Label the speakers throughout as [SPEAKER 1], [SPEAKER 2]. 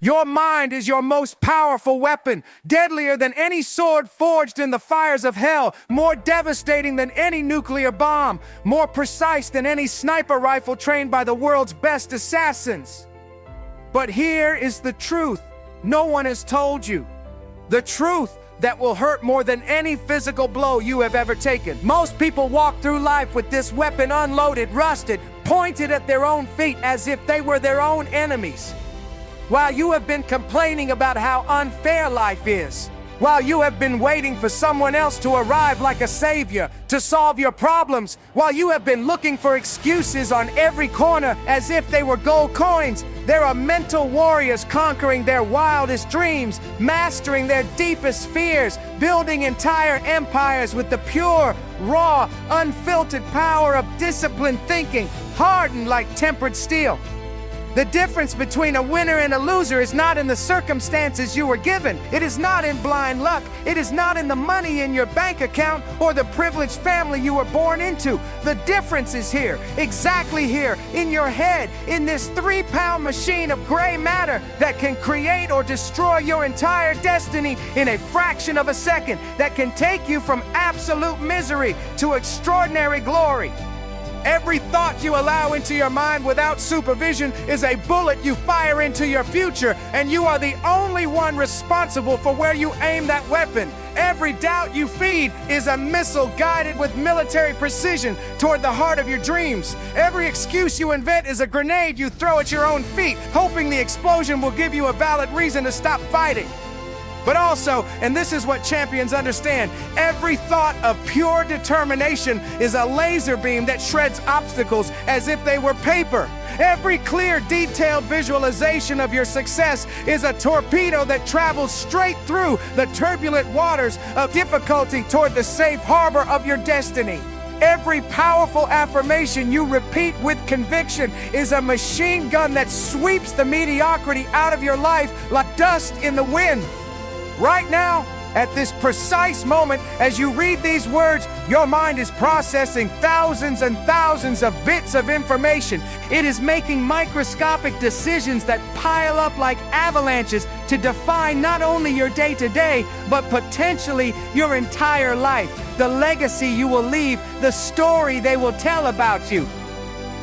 [SPEAKER 1] Your mind is your most powerful weapon, deadlier than any sword forged in the fires of hell, more devastating than any nuclear bomb, more precise than any sniper rifle trained by the world's best assassins. But here is the truth no one has told you. The truth that will hurt more than any physical blow you have ever taken. Most people walk through life with this weapon unloaded, rusted, pointed at their own feet as if they were their own enemies. While you have been complaining about how unfair life is, while you have been waiting for someone else to arrive like a savior to solve your problems, while you have been looking for excuses on every corner as if they were gold coins, there are mental warriors conquering their wildest dreams, mastering their deepest fears, building entire empires with the pure, raw, unfiltered power of disciplined thinking, hardened like tempered steel. The difference between a winner and a loser is not in the circumstances you were given. It is not in blind luck. It is not in the money in your bank account or the privileged family you were born into. The difference is here, exactly here, in your head, in this 3-pound machine of gray matter that can create or destroy your entire destiny in a fraction of a second, that can take you from absolute misery to extraordinary glory. Every thought you allow into your mind without supervision is a bullet you fire into your future, and you are the only one responsible for where you aim that weapon. Every doubt you feed is a missile guided with military precision toward the heart of your dreams. Every excuse you invent is a grenade you throw at your own feet, hoping the explosion will give you a valid reason to stop fighting. But also, and this is what champions understand, every thought of pure determination is a laser beam that shreds obstacles as if they were paper. Every clear, detailed visualization of your success is a torpedo that travels straight through the turbulent waters of difficulty toward the safe harbor of your destiny. Every powerful affirmation you repeat with conviction is a machine gun that sweeps the mediocrity out of your life like dust in the wind. Right now, at this precise moment, as you read these words, your mind is processing thousands and thousands of bits of information. It is making microscopic decisions that pile up like avalanches to define not only your day-to-day, but potentially your entire life, the legacy you will leave, the story they will tell about you.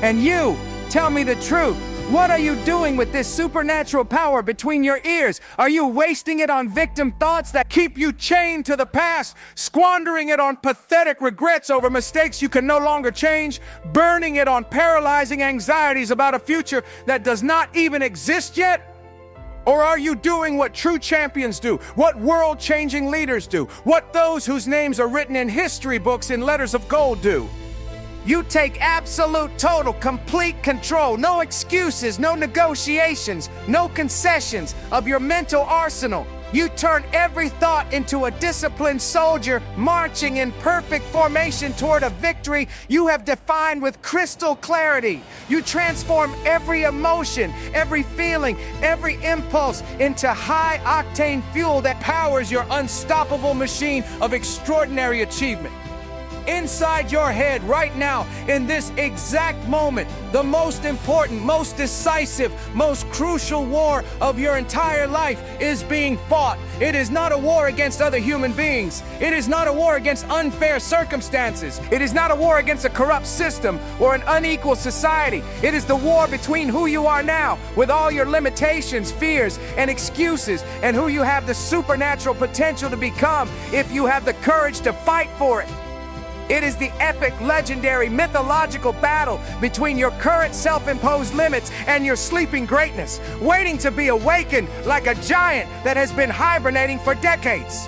[SPEAKER 1] And you, tell me the truth. What are you doing with this supernatural power between your ears? Are you wasting it on victim thoughts that keep you chained to the past, squandering it on pathetic regrets over mistakes you can no longer change, burning it on paralyzing anxieties about a future that does not even exist yet? Or are you doing what true champions do, what world-changing leaders do, what those whose names are written in history books in letters of gold do? You take absolute, total, complete control, no excuses, no negotiations, no concessions of your mental arsenal. You turn every thought into a disciplined soldier marching in perfect formation toward a victory you have defined with crystal clarity. You transform every emotion, every feeling, every impulse into high-octane fuel that powers your unstoppable machine of extraordinary achievement. Inside your head right now, in this exact moment, the most important, most decisive, most crucial war of your entire life is being fought. It is not a war against other human beings. It is not a war against unfair circumstances. It is not a war against a corrupt system or an unequal society. It is the war between who you are now, with all your limitations, fears, and excuses, and who you have the supernatural potential to become if you have the courage to fight for it. It is the epic, legendary, mythological battle between your current self-imposed limits and your sleeping greatness, waiting to be awakened like a giant that has been hibernating for decades.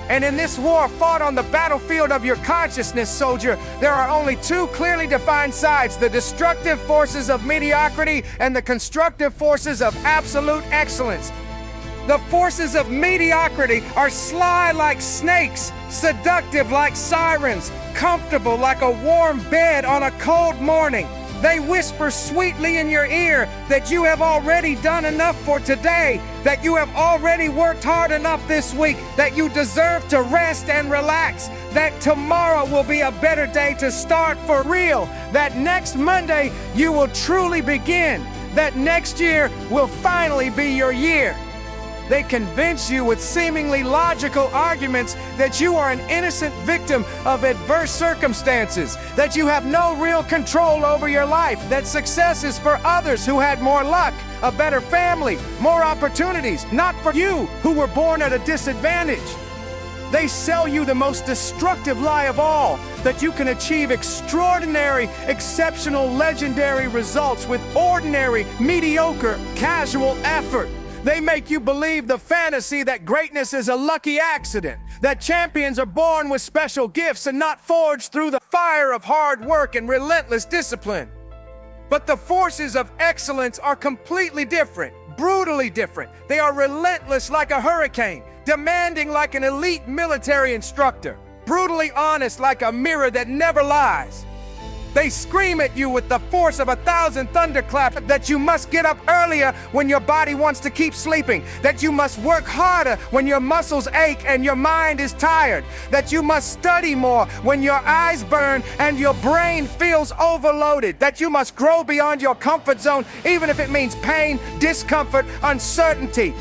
[SPEAKER 1] And in this war fought on the battlefield of your consciousness, soldier, there are only two clearly defined sides: the destructive forces of mediocrity and the constructive forces of absolute excellence. The forces of mediocrity are sly like snakes, seductive like sirens, comfortable like a warm bed on a cold morning. They whisper sweetly in your ear that you have already done enough for today, that you have already worked hard enough this week, that you deserve to rest and relax, that tomorrow will be a better day to start for real, that next Monday you will truly begin. that next year will finally be your year. They convince you with seemingly logical arguments that you are an innocent victim of adverse circumstances, that you have no real control over your life, that success is for others who had more luck, a better family, more opportunities, not for you who were born at a disadvantage. They sell you the most destructive lie of all, that you can achieve extraordinary, exceptional, legendary results with ordinary, mediocre, casual effort. They make you believe the fantasy that greatness is a lucky accident, that champions are born with special gifts and not forged through the fire of hard work and relentless discipline. But the forces of excellence are completely different, brutally different. They are relentless like a hurricane, demanding like an elite military instructor, brutally honest like a mirror that never lies. They scream at you with the force of 1,000 thunderclaps that you must get up earlier when your body wants to keep sleeping, that you must work harder when your muscles ache and your mind is tired, that you must study more when your eyes burn and your brain feels overloaded, that you must grow beyond your comfort zone even if it means pain, discomfort, uncertainty.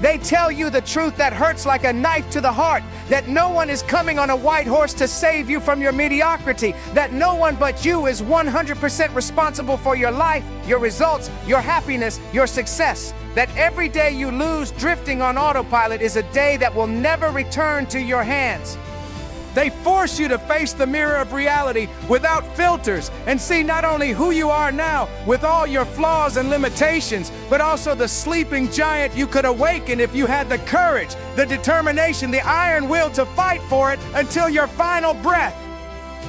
[SPEAKER 1] They tell you the truth that hurts like a knife to the heart, that no one is coming on a white horse to save you from your mediocrity, that no one but you is 100% responsible for your life, your results, your happiness, your success, that every day you lose drifting on autopilot is a day that will never return to your hands. They force you to face the mirror of reality without filters and see not only who you are now with all your flaws and limitations, but also the sleeping giant you could awaken if you had the courage, the determination, the iron will to fight for it until your final breath.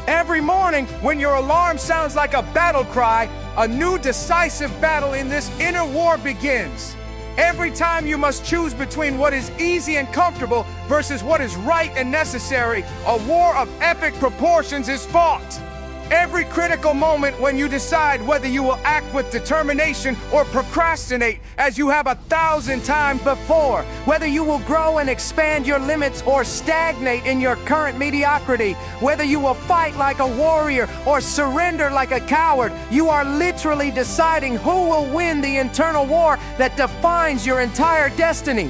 [SPEAKER 1] Every morning when your alarm sounds like a battle cry, a new decisive battle in this inner war begins. Every time you must choose between what is easy and comfortable versus what is right and necessary, a war of epic proportions is fought. Every critical moment when you decide whether you will act with determination or procrastinate as you have 1,000 times before, whether you will grow and expand your limits or stagnate in your current mediocrity, whether you will fight like a warrior or surrender like a coward, you are literally deciding who will win the internal war that defines your entire destiny.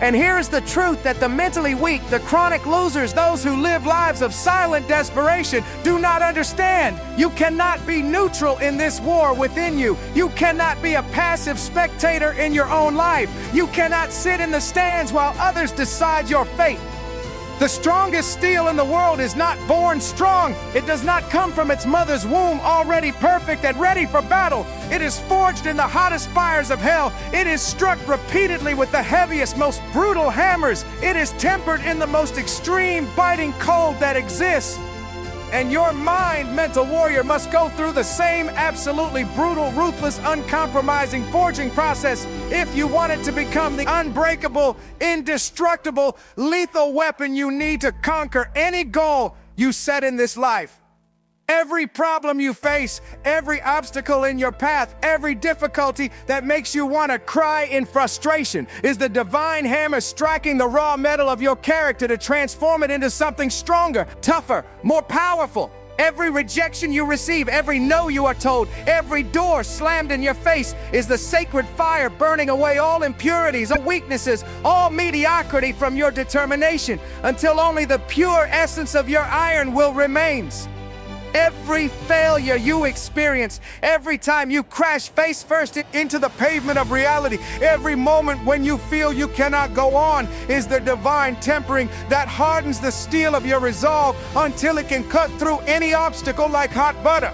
[SPEAKER 1] And here's the truth that the mentally weak, the chronic losers, those who live lives of silent desperation do not understand. You cannot be neutral in this war within you. You cannot be a passive spectator in your own life. You cannot sit in the stands while others decide your fate. The strongest steel in the world is not born strong. It does not come from its mother's womb already perfect and ready for battle. It is forged in the hottest fires of hell. It is struck repeatedly with the heaviest, most brutal hammers. It is tempered in the most extreme, biting cold that exists. And your mind, mental warrior, must go through the same absolutely brutal, ruthless, uncompromising forging process if you want it to become the unbreakable, indestructible, lethal weapon you need to conquer any goal you set in this life. Every problem you face, every obstacle in your path, every difficulty that makes you want to cry in frustration is the divine hammer striking the raw metal of your character to transform it into something stronger, tougher, more powerful. Every rejection you receive, every no you are told, every door slammed in your face is the sacred fire burning away all impurities, all weaknesses, all mediocrity from your determination until only the pure essence of your iron will remains. Every failure you experience, every time you crash face first into the pavement of reality, every moment when you feel you cannot go on is the divine tempering that hardens the steel of your resolve until it can cut through any obstacle like hot butter.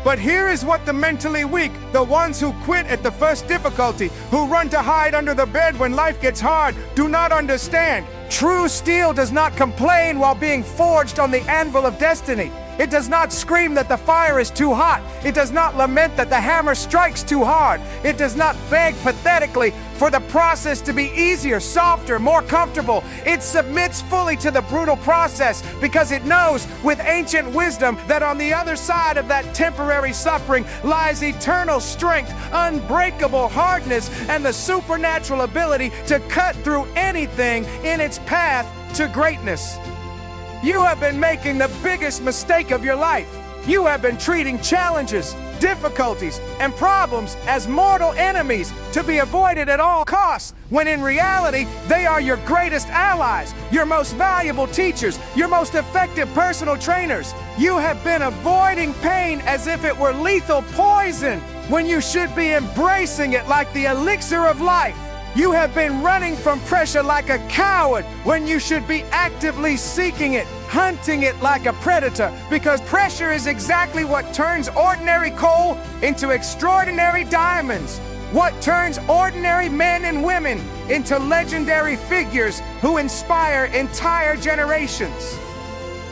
[SPEAKER 1] But here is what the mentally weak, the ones who quit at the first difficulty, who run to hide under the bed when life gets hard, do not understand. True steel does not complain while being forged on the anvil of destiny. It does not scream that the fire is too hot. It does not lament that the hammer strikes too hard. It does not beg pathetically for the process to be easier, softer, more comfortable. It submits fully to the brutal process because it knows with ancient wisdom that on the other side of that temporary suffering lies eternal strength, unbreakable hardness, and the supernatural ability to cut through anything in its path to greatness. You have been making the biggest mistake of your life. You have been treating challenges, difficulties, and problems as mortal enemies to be avoided at all costs, when in reality, they are your greatest allies, your most valuable teachers, your most effective personal trainers. You have been avoiding pain as if it were lethal poison, when you should be embracing it like the elixir of life. You have been running from pressure like a coward when you should be actively seeking it, hunting it like a predator, because pressure is exactly what turns ordinary coal into extraordinary diamonds, what turns ordinary men and women into legendary figures who inspire entire generations.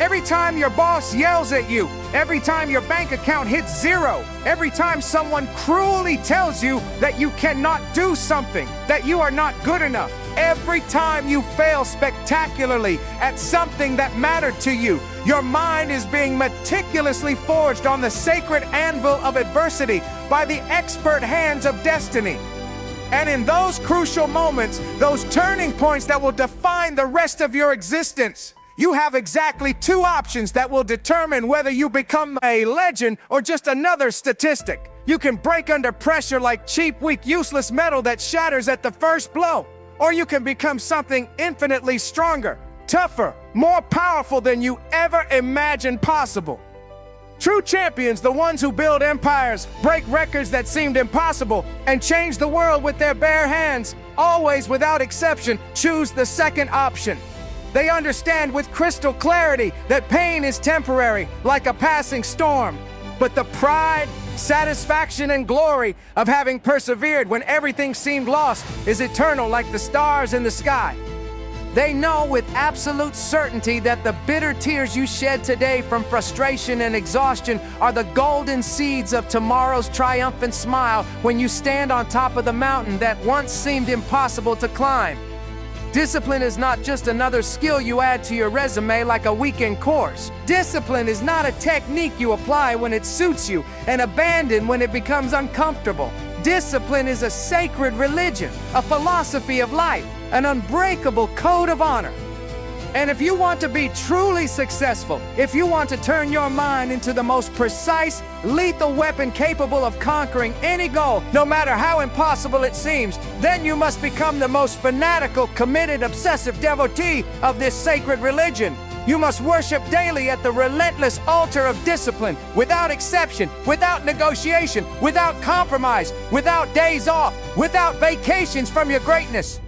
[SPEAKER 1] Every time your boss yells at you, every time your bank account hits zero, every time someone cruelly tells you that you cannot do something, that you are not good enough, every time you fail spectacularly at something that mattered to you, your mind is being meticulously forged on the sacred anvil of adversity by the expert hands of destiny. And in those crucial moments, those turning points that will define the rest of your existence, you have exactly two options that will determine whether you become a legend or just another statistic. You can break under pressure like cheap, weak, useless metal that shatters at the first blow. Or you can become something infinitely stronger, tougher, more powerful than you ever imagined possible. True champions, the ones who build empires, break records that seemed impossible, and change the world with their bare hands, always without exception, choose the second option. They understand with crystal clarity that pain is temporary, like a passing storm. But the pride, satisfaction, and glory of having persevered when everything seemed lost is eternal like the stars in the sky. They know with absolute certainty that the bitter tears you shed today from frustration and exhaustion are the golden seeds of tomorrow's triumphant smile when you stand on top of the mountain that once seemed impossible to climb. Discipline is not just another skill you add to your resume like a weekend course. Discipline is not a technique you apply when it suits you and abandon when it becomes uncomfortable. Discipline is a sacred religion, a philosophy of life, an unbreakable code of honor. And if you want to be truly successful, if you want to turn your mind into the most precise, lethal weapon capable of conquering any goal, no matter how impossible it seems, then you must become the most fanatical, committed, obsessive devotee of this sacred religion. You must worship daily at the relentless altar of discipline, without exception, without negotiation, without compromise, without days off, without vacations from your greatness.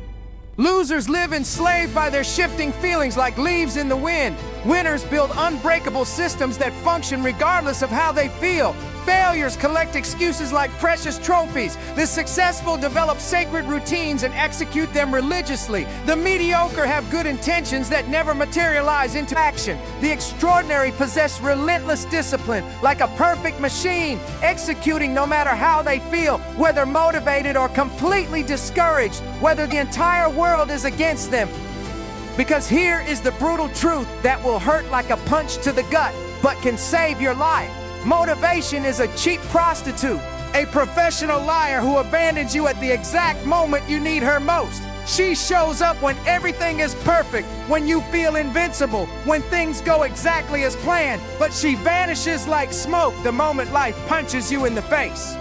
[SPEAKER 1] Losers live enslaved by their shifting feelings like leaves in the wind. Winners build unbreakable systems that function regardless of how they feel. Failures collect excuses like precious trophies. The successful develop sacred routines and execute them religiously. The mediocre have good intentions that never materialize into action. The extraordinary possess relentless discipline, like a perfect machine, executing no matter how they feel, whether motivated or completely discouraged, whether the entire world is against them. Because here is the brutal truth that will hurt like a punch to the gut, but can save your life. Motivation is a cheap prostitute, a professional liar who abandons you at the exact moment you need her most. She shows up when everything is perfect, when you feel invincible, when things go exactly as planned, but she vanishes like smoke the moment life punches you in the face.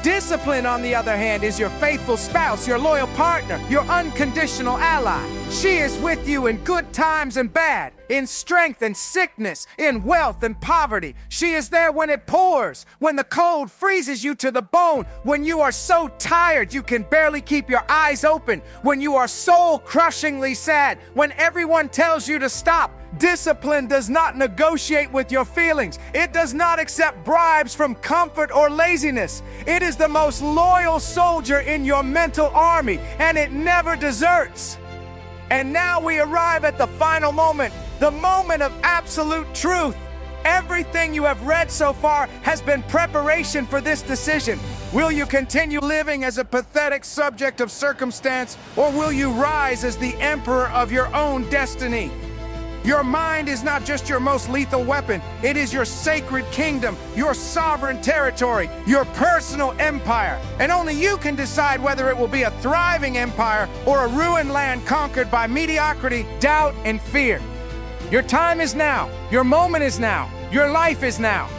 [SPEAKER 1] Discipline, on the other hand, is your faithful spouse, your loyal partner, your unconditional ally. She is with you in good times and bad, in strength and sickness, in wealth and poverty. She is there when it pours, when the cold freezes you to the bone, when you are so tired you can barely keep your eyes open, when you are soul-crushingly sad, when everyone tells you to stop. Discipline does not negotiate with your feelings. It does not accept bribes from comfort or laziness. It is the most loyal soldier in your mental army, and it never deserts. And now we arrive at the final moment, the moment of absolute truth. Everything you have read so far has been preparation for this decision. Will you continue living as a pathetic subject of circumstance, or will you rise as the emperor of your own destiny? Your mind is not just your most lethal weapon, it is your sacred kingdom, your sovereign territory, your personal empire. And only you can decide whether it will be a thriving empire or a ruined land conquered by mediocrity, doubt, and fear. Your time is now. Your moment is now. Your life is now.